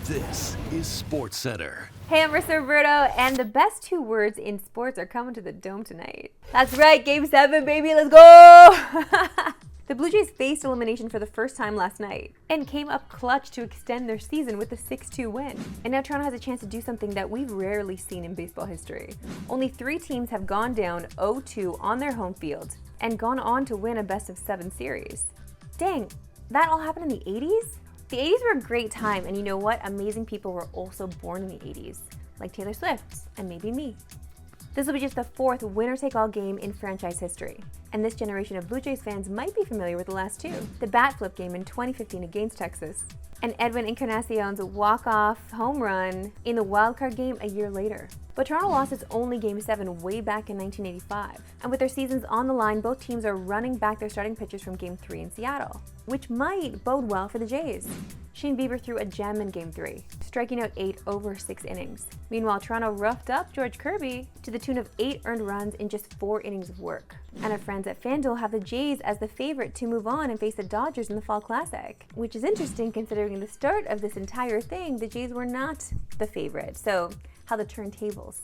This is Sportscentre. Hey, I'm Marissa Roberto, and the best two words in sports are coming to the Dome tonight. That's right, Game 7, baby, let's go! The Blue Jays faced elimination for the first time last night and came up clutch to extend their season with a 6-2 win. And now Toronto has a chance to do something that we've rarely seen in baseball history. Only 3 teams have gone down 0-2 on their home field and gone on to win a best-of-7 series. Dang, that all happened in the 80s? The 80s were a great time, and you know what? Amazing people were also born in the 80s, like Taylor Swift and maybe me. This will be just the 4th winner-take-all game in franchise history, and this generation of Blue Jays fans might be familiar with the last 2. The bat flip game in 2015 against Texas, and Edwin Encarnacion's walk-off home run in the wildcard game a year later. But Toronto lost its only Game 7 way back in 1985. And with their seasons on the line, both teams are running back their starting pitchers from Game 3 in Seattle, which might bode well for the Jays. Shane Bieber threw a gem in Game 3, striking out 8 over 6 innings. Meanwhile, Toronto roughed up George Kirby to the tune of 8 earned runs in just 4 innings of work. And our friends at FanDuel have the Jays as the favorite to move on and face the Dodgers in the Fall Classic, which is interesting considering the start of this entire thing, the Jays were not the favorite. So, how the turntables.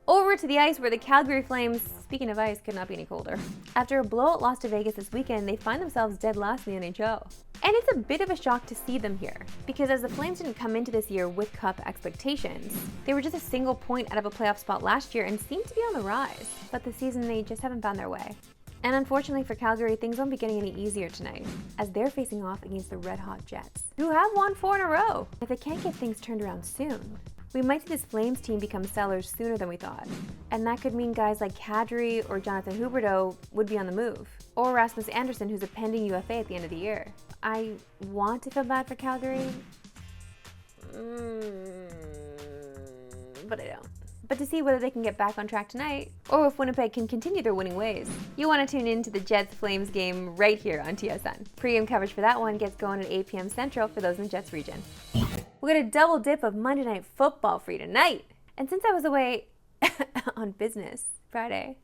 Over to the ice where the Calgary Flames, speaking of ice, could not be any colder. After a blowout loss to Vegas this weekend, they find themselves dead last in the NHL. And it's a bit of a shock to see them here, because as the Flames didn't come into this year with cup expectations, they were just a single point out of a playoff spot last year and seemed to be on the rise. But this season, they just haven't found their way. And unfortunately for Calgary, things won't be getting any easier tonight, as they're facing off against the red-hot Jets, who have won 4 in a row. If they can't get things turned around soon, we might see this Flames team become sellers sooner than we thought. And that could mean guys like Kadri or Jonathan Huberdeau would be on the move. Or Rasmus Anderson, who's a pending UFA at the end of the year. I want to feel bad for Calgary, but I don't. But to see whether they can get back on track tonight, or if Winnipeg can continue their winning ways, you want to tune in to the Jets-Flames game right here on TSN. Pre-game coverage for that one gets going at 8 p.m. Central for those in the Jets region. We're going to double dip of Monday Night Football for you tonight. And since I was away on business Friday,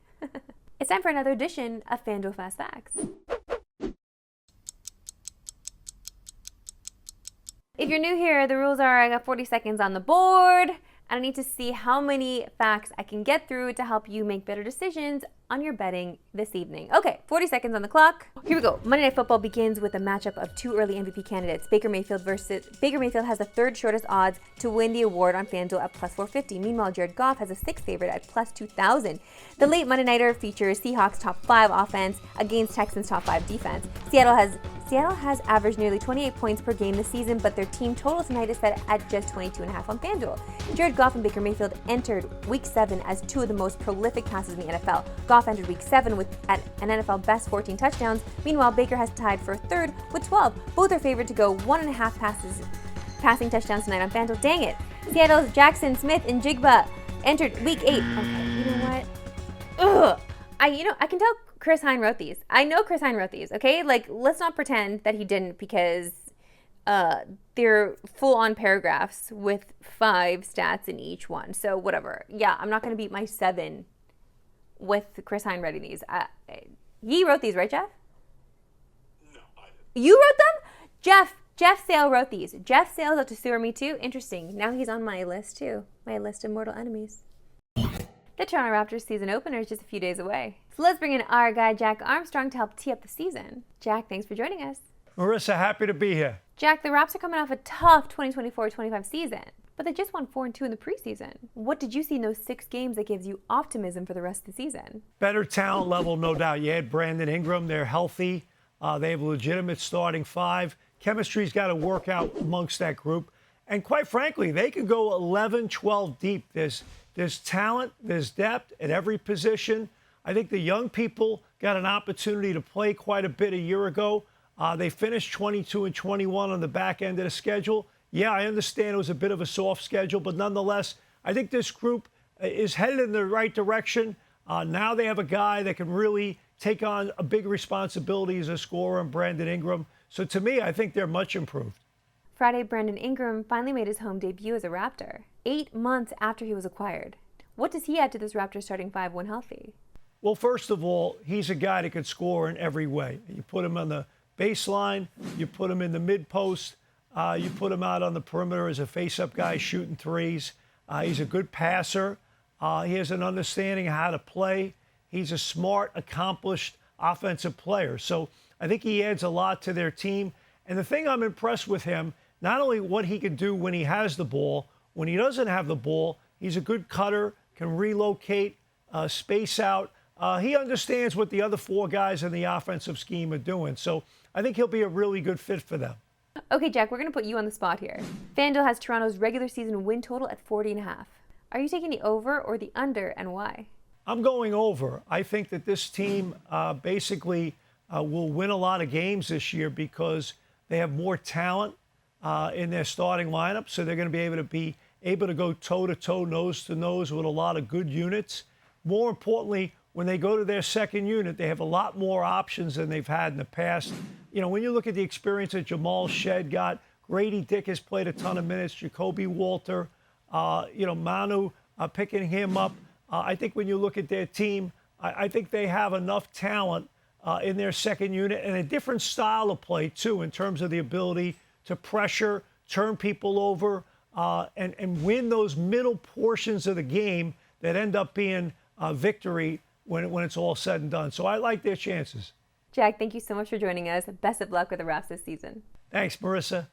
it's time for another edition of FanDuel Fast Facts. If you're new here, the rules are I got 40 seconds on the board, and I need to see how many facts I can get through to help you make better decisions on your betting this evening. Okay, 40 seconds on the clock. Here we go. Monday Night Football begins with a matchup of 2 early MVP candidates. Baker Mayfield has the 3rd shortest odds to win the award on FanDuel at plus 450. Meanwhile, Jared Goff has a 6th favorite at plus 2,000. The late Monday Nighter features Seahawks top 5 offense against Texans top 5 defense. Seattle has averaged nearly 28 points per game this season, but their team total tonight is set at just 22.5 on FanDuel. Jared Goff and Baker Mayfield entered Week 7 as 2 of the most prolific passers in the NFL. Goff entered Week 7 with an NFL best 14 touchdowns. Meanwhile, Baker has tied for 3rd with 12. Both are favored to go 1.5 passing touchdowns tonight on FanDuel. Dang it. Seattle's Jackson Smith and Jigba entered Week 8. Okay, you know what? Ugh. I can tell Chris Hine wrote these. I know Chris Hine wrote these, okay? Like, let's not pretend that he didn't, because they're full-on paragraphs with 5 stats in each one. So whatever. Yeah, I'm not going to beat my 7 with Chris Hine writing these. He wrote these, right, Jeff? No, I didn't. You wrote them? Jeff Sale wrote these. Jeff Sale's up to sue me too? Interesting. Now he's on my list too. My list of mortal enemies. The Toronto Raptors season opener is just a few days away. So let's bring in our guy, Jack Armstrong, to help tee up the season. Jack, thanks for joining us. Marissa, happy to be here. Jack, the Raps are coming off a tough 2024-25 season, but they just won 4-2 in the preseason. What did you see in those 6 games that gives you optimism for the rest of the season? Better talent level, no doubt. You had Brandon Ingram. They're healthy. They have a legitimate starting 5. Chemistry's got to work out amongst that group. And quite frankly, they can go 11, 12 deep. There's talent, there's depth at every position. I think the young people got an opportunity to play quite a bit a year ago. They finished 22-21 on the back end of the schedule. Yeah, I understand it was a bit of a soft schedule, but nonetheless, I think this group is headed in the right direction. Now they have a guy that can really take on a big responsibility as a scorer in Brandon Ingram. So to me, I think they're much improved. Friday, Brandon Ingram finally made his home debut as a Raptor, 8 months after he was acquired. What does he add to this Raptors starting 5 when healthy? Well, first of all, he's a guy that can score in every way. You put him on the baseline, you put him in the mid-post. You put him out on the perimeter as a face-up guy shooting threes. He's a good passer. He has an understanding of how to play. He's a smart, accomplished offensive player. So I think he adds a lot to their team. And the thing I'm impressed with him, not only what he can do when he has the ball, when he doesn't have the ball, he's a good cutter, can relocate, space out. He understands what the other four guys in the offensive scheme are doing. So I think he'll be a really good fit for them. Okay, Jack, we're going to put you on the spot here. FanDuel has Toronto's regular season win total at 40.5. Are you taking the over or the under, and why? I'm going over. I think that this team basically will win a lot of games this year because they have more talent in their starting lineup. So they're going to be able to go toe-to-toe, nose-to-nose with a lot of good units. More importantly, when they go to their second unit, they have a lot more options than they've had in the past. You know, when you look at the experience that Jamal Shed got, Grady Dick has played a ton of minutes, Jacoby Walter, Manu picking him up. I think when you look at their team, I think they have enough talent in their second unit and a different style of play, too, in terms of the ability to pressure, turn people over, and win those middle portions of the game that end up being victory when it's all said and done. So I like their chances. Jack, thank you so much for joining us. Best of luck with the Raps this season. Thanks, Marissa.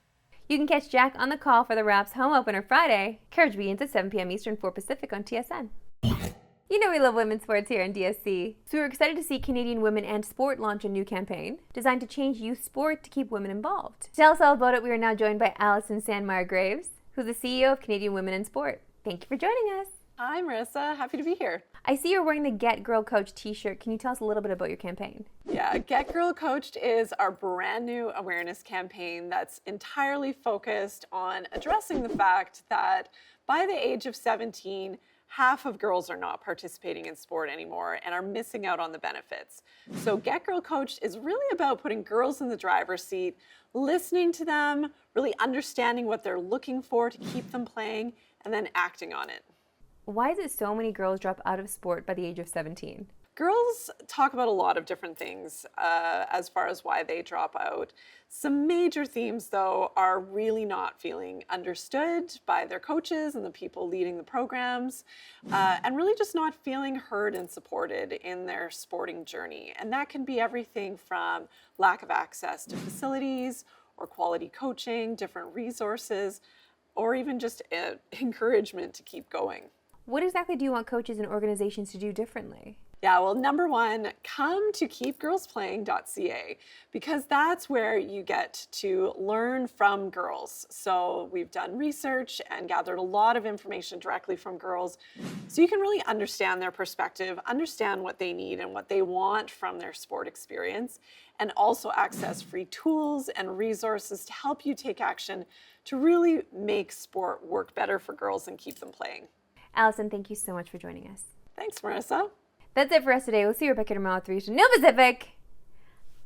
You can catch Jack on the call for the Raps home opener Friday. Coverage begins at 7 p.m. Eastern, 4 Pacific on TSN. You know we love women's sports here in DSC, so we're excited to see Canadian Women and Sport launch a new campaign designed to change youth sport to keep women involved. To tell us all about it, we are now joined by Alison Sandmeyer-Graves, who's the CEO of Canadian Women and Sport. Thank you for joining us. Hi, Marissa. Happy to be here. I see you're wearing the Get Girl Coach t-shirt. Can you tell us a little bit about your campaign? Yeah, Get Girl Coached is our brand new awareness campaign that's entirely focused on addressing the fact that by the age of 17, half of girls are not participating in sport anymore and are missing out on the benefits. So Get Girl Coached is really about putting girls in the driver's seat, listening to them, really understanding what they're looking for to keep them playing, and then acting on it. Why is it so many girls drop out of sport by the age of 17? Girls talk about a lot of different things as far as why they drop out. Some major themes, though, are really not feeling understood by their coaches and the people leading the programs, and really just not feeling heard and supported in their sporting journey. And that can be everything from lack of access to facilities or quality coaching, different resources, or even just encouragement to keep going. What exactly do you want coaches and organizations to do differently? Yeah, well, number one, come to keepgirlsplaying.ca because that's where you get to learn from girls. So we've done research and gathered a lot of information directly from girls so you can really understand their perspective, understand what they need and what they want from their sport experience, and also access free tools and resources to help you take action to really make sport work better for girls and keep them playing. Alison, thank you so much for joining us. Thanks, Marissa. That's it for us today. We'll see you back here tomorrow at 3 to noon Pacific.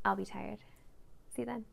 I'll be tired. See you then.